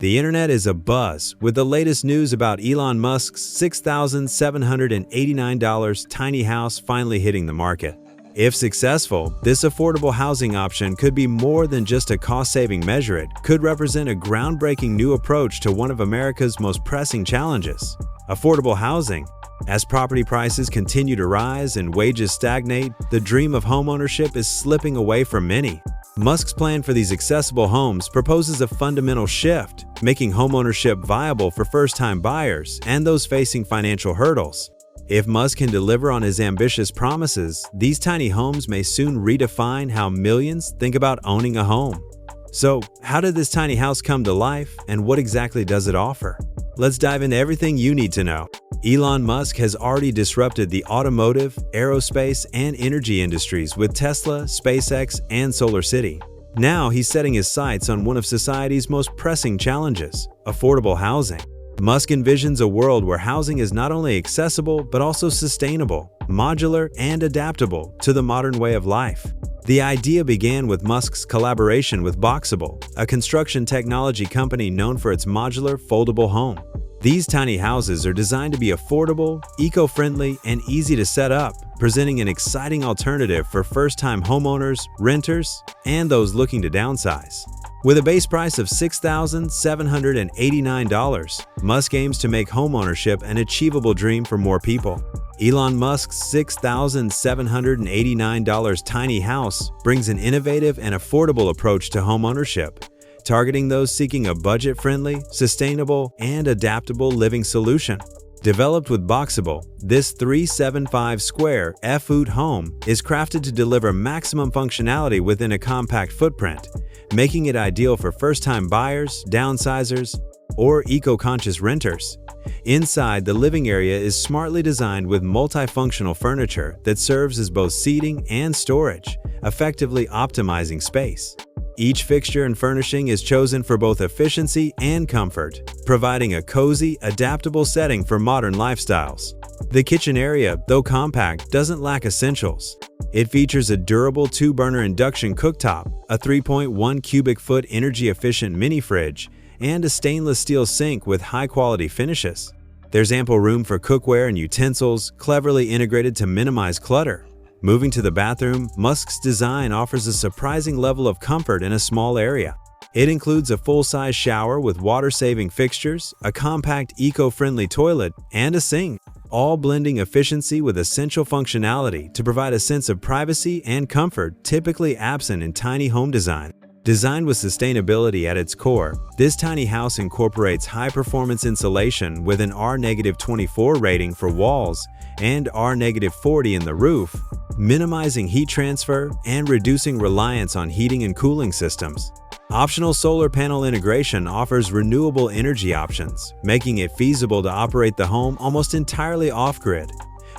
The internet is abuzz with the latest news about Elon Musk's $6,789 tiny house finally hitting the market. If successful, this affordable housing option could be more than just a cost-saving measure. It could represent a groundbreaking new approach to one of America's most pressing challenges: affordable housing. As property prices continue to rise and wages stagnate, the dream of homeownership is slipping away from many. Musk's plan for these accessible homes proposes a fundamental shift, making homeownership viable for first-time buyers and those facing financial hurdles. If Musk can deliver on his ambitious promises, these tiny homes may soon redefine how millions think about owning a home. So, how did this tiny house come to life, and what exactly does it offer? Let's dive into everything you need to know. Elon Musk has already disrupted the automotive, aerospace, and energy industries with Tesla, SpaceX, and SolarCity. Now he's setting his sights on one of society's most pressing challenges: affordable housing. Musk envisions a world where housing is not only accessible but also sustainable, modular, and adaptable to the modern way of life. The idea began with Musk's collaboration with Boxable, a construction technology company known for its modular, foldable home. These tiny houses are designed to be affordable, eco-friendly, and easy to set up, presenting an exciting alternative for first-time homeowners, renters, and those looking to downsize. With a base price of $6,789, Musk aims to make homeownership an achievable dream for more people. Elon Musk's $6,789 tiny house brings an innovative and affordable approach to homeownership, targeting those seeking a budget-friendly, sustainable, and adaptable living solution. Developed with Boxable, this 375-square F-foot home is crafted to deliver maximum functionality within a compact footprint, making it ideal for first-time buyers, downsizers, or eco-conscious renters. Inside, the living area is smartly designed with multifunctional furniture that serves as both seating and storage, effectively optimizing space. Each fixture and furnishing is chosen for both efficiency and comfort, providing a cozy, adaptable setting for modern lifestyles. The kitchen area, though compact, doesn't lack essentials. It features a durable 2-burner induction cooktop, a 3.1 cubic foot energy-efficient mini-fridge, and a stainless steel sink with high-quality finishes. There's ample room for cookware and utensils, cleverly integrated to minimize clutter. Moving to the bathroom, Musk's design offers a surprising level of comfort in a small area. It includes a full-size shower with water-saving fixtures, a compact eco-friendly toilet, and a sink, all blending efficiency with essential functionality to provide a sense of privacy and comfort typically absent in tiny home design. Designed with sustainability at its core, this tiny house incorporates high-performance insulation with an R-24 rating for walls and R-40 in the roof, minimizing heat transfer and reducing reliance on heating and cooling systems. Optional solar panel integration offers renewable energy options, making it feasible to operate the home almost entirely off-grid,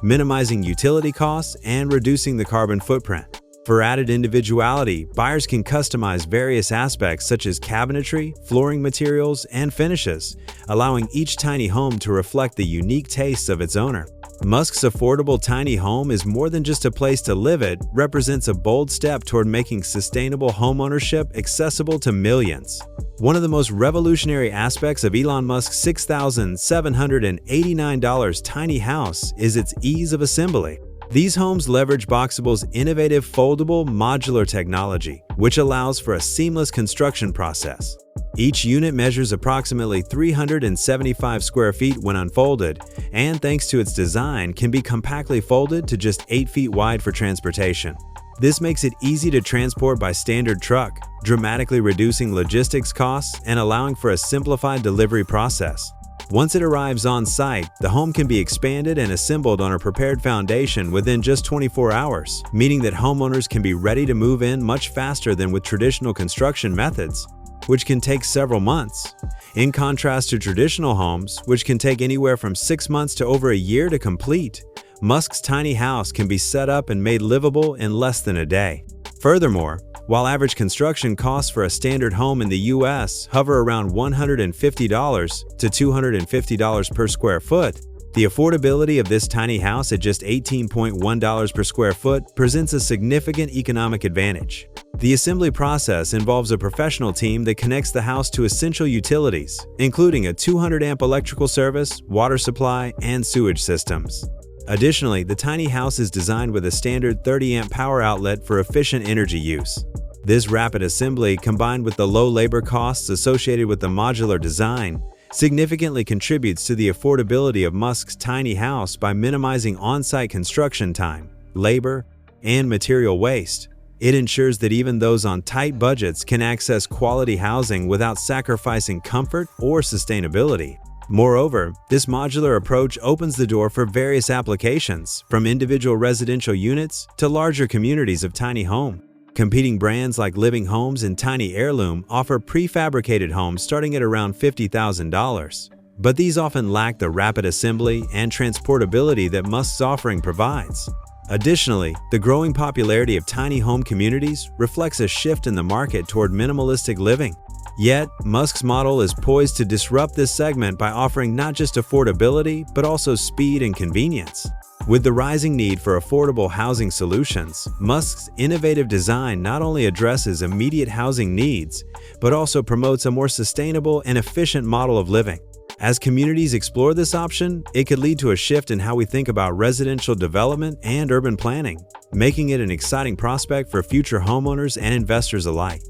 minimizing utility costs and reducing the carbon footprint. For added individuality, buyers can customize various aspects such as cabinetry, flooring materials, and finishes, allowing each tiny home to reflect the unique tastes of its owner. Musk's affordable tiny home is more than just a place to live. It represents a bold step toward making sustainable homeownership accessible to millions. One of the most revolutionary aspects of Elon Musk's $6,789 tiny house is its ease of assembly. These homes leverage Boxable's innovative foldable modular technology, which allows for a seamless construction process. Each unit measures approximately 375 square feet when unfolded, and thanks to its design, can be compactly folded to just 8 feet wide for transportation. This makes it easy to transport by standard truck, dramatically reducing logistics costs and allowing for a simplified delivery process. Once it arrives on site, the home can be expanded and assembled on a prepared foundation within just 24 hours, meaning that homeowners can be ready to move in much faster than with traditional construction methods, which can take several months. In contrast to traditional homes, which can take anywhere from 6 months to over a year to complete, Musk's tiny house can be set up and made livable in less than a day. Furthermore, while average construction costs for a standard home in the U.S. hover around $150 to $250 per square foot, the affordability of this tiny house at just $18.1 per square foot presents a significant economic advantage. The assembly process involves a professional team that connects the house to essential utilities, including a 200-amp electrical service, water supply, and sewage systems. Additionally, the tiny house is designed with a standard 30-amp power outlet for efficient energy use. This rapid assembly, combined with the low labor costs associated with the modular design, significantly contributes to the affordability of Musk's tiny house by minimizing on-site construction time, labor, and material waste. It ensures that even those on tight budgets can access quality housing without sacrificing comfort or sustainability. Moreover, this modular approach opens the door for various applications, from individual residential units to larger communities of tiny home. Competing brands like Living Homes and Tiny Heirloom offer prefabricated homes starting at around $50,000. But these often lack the rapid assembly and transportability that Musk's offering provides. Additionally, the growing popularity of tiny home communities reflects a shift in the market toward minimalistic living. Yet, Musk's model is poised to disrupt this segment by offering not just affordability, but also speed and convenience. With the rising need for affordable housing solutions, Musk's innovative design not only addresses immediate housing needs, but also promotes a more sustainable and efficient model of living. As communities explore this option, it could lead to a shift in how we think about residential development and urban planning, making it an exciting prospect for future homeowners and investors alike.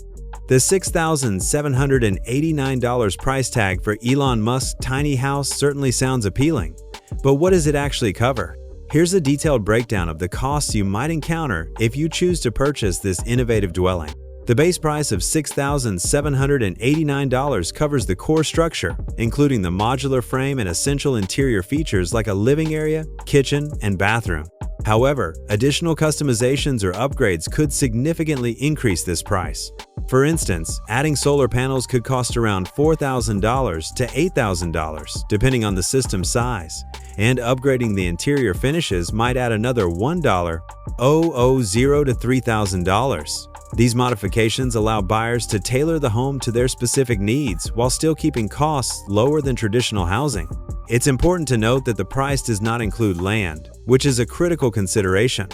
The $6,789 price tag for Elon Musk's tiny house certainly sounds appealing, but what does it actually cover? Here's a detailed breakdown of the costs you might encounter if you choose to purchase this innovative dwelling. The base price of $6,789 covers the core structure, including the modular frame and essential interior features like a living area, kitchen, and bathroom. However, additional customizations or upgrades could significantly increase this price. For instance, adding solar panels could cost around $4,000 to $8,000, depending on the system size, and upgrading the interior finishes might add another $1,000 to $3,000. These modifications allow buyers to tailor the home to their specific needs while still keeping costs lower than traditional housing. It's important to note that the price does not include land, which is a critical consideration.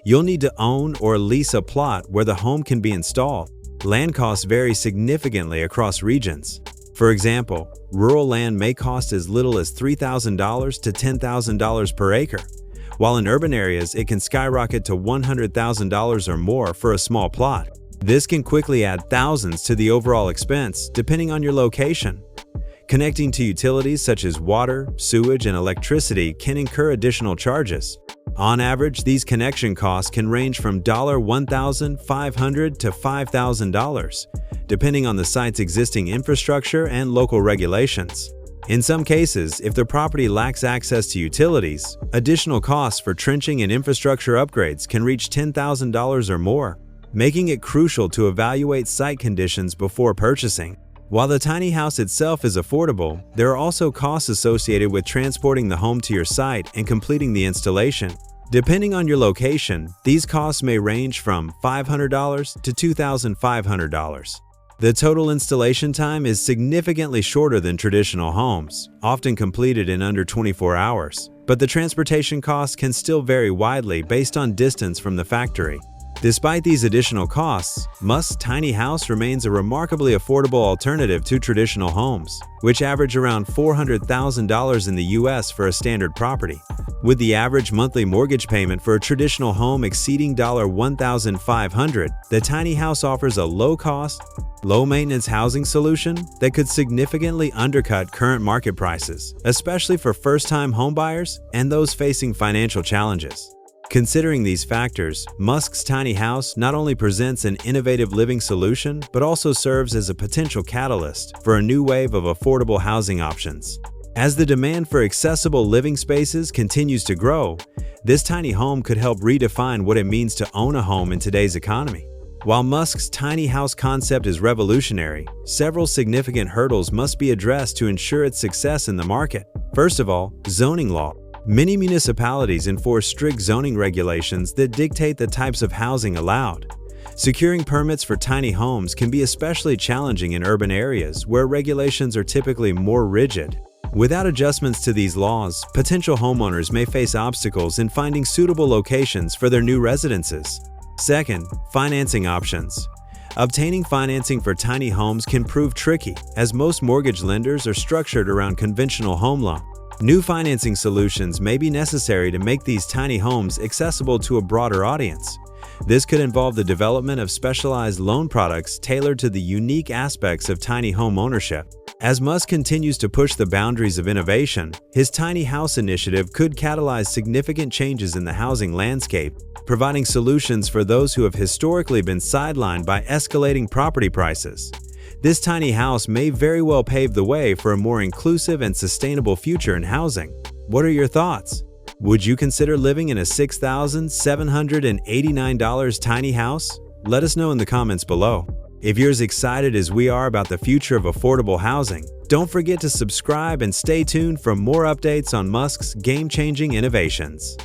You'll need to own or lease a plot where the home can be installed. Land costs vary significantly across regions. For example, rural land may cost as little as $3,000 to $10,000 per acre, while in urban areas it can skyrocket to $100,000 or more for a small plot. This can quickly add thousands to the overall expense, depending on your location. Connecting to utilities such as water, sewage, and electricity can incur additional charges. On average, these connection costs can range from $1,500 to $5,000, depending on the site's existing infrastructure and local regulations. In some cases, if the property lacks access to utilities, additional costs for trenching and infrastructure upgrades can reach $10,000 or more, making it crucial to evaluate site conditions before purchasing. While the tiny house itself is affordable, there are also costs associated with transporting the home to your site and completing the installation. Depending on your location, these costs may range from $500 to $2,500. The total installation time is significantly shorter than traditional homes, often completed in under 24 hours, but the transportation costs can still vary widely based on distance from the factory. Despite these additional costs, Musk's tiny house remains a remarkably affordable alternative to traditional homes, which average around $400,000 in the US for a standard property. With the average monthly mortgage payment for a traditional home exceeding $1,500, the tiny house offers a low-cost, low-maintenance housing solution that could significantly undercut current market prices, especially for first-time homebuyers and those facing financial challenges. Considering these factors, Musk's tiny house not only presents an innovative living solution, but also serves as a potential catalyst for a new wave of affordable housing options. As the demand for accessible living spaces continues to grow, this tiny home could help redefine what it means to own a home in today's economy. While Musk's tiny house concept is revolutionary, several significant hurdles must be addressed to ensure its success in the market. First of all, zoning law. Many municipalities enforce strict zoning regulations that dictate the types of housing allowed. Securing permits for tiny homes can be especially challenging in urban areas where regulations are typically more rigid. Without adjustments to these laws, potential homeowners may face obstacles in finding suitable locations for their new residences. Second, financing options. Obtaining financing for tiny homes can prove tricky, as most mortgage lenders are structured around conventional home loan. New financing solutions may be necessary to make these tiny homes accessible to a broader audience. This could involve the development of specialized loan products tailored to the unique aspects of tiny home ownership. As Musk continues to push the boundaries of innovation, his tiny house initiative could catalyze significant changes in the housing landscape, providing solutions for those who have historically been sidelined by escalating property prices. This tiny house may very well pave the way for a more inclusive and sustainable future in housing. What are your thoughts? Would you consider living in a $6,789 tiny house? Let us know in the comments below. If you're as excited as we are about the future of affordable housing, don't forget to subscribe and stay tuned for more updates on Musk's game-changing innovations.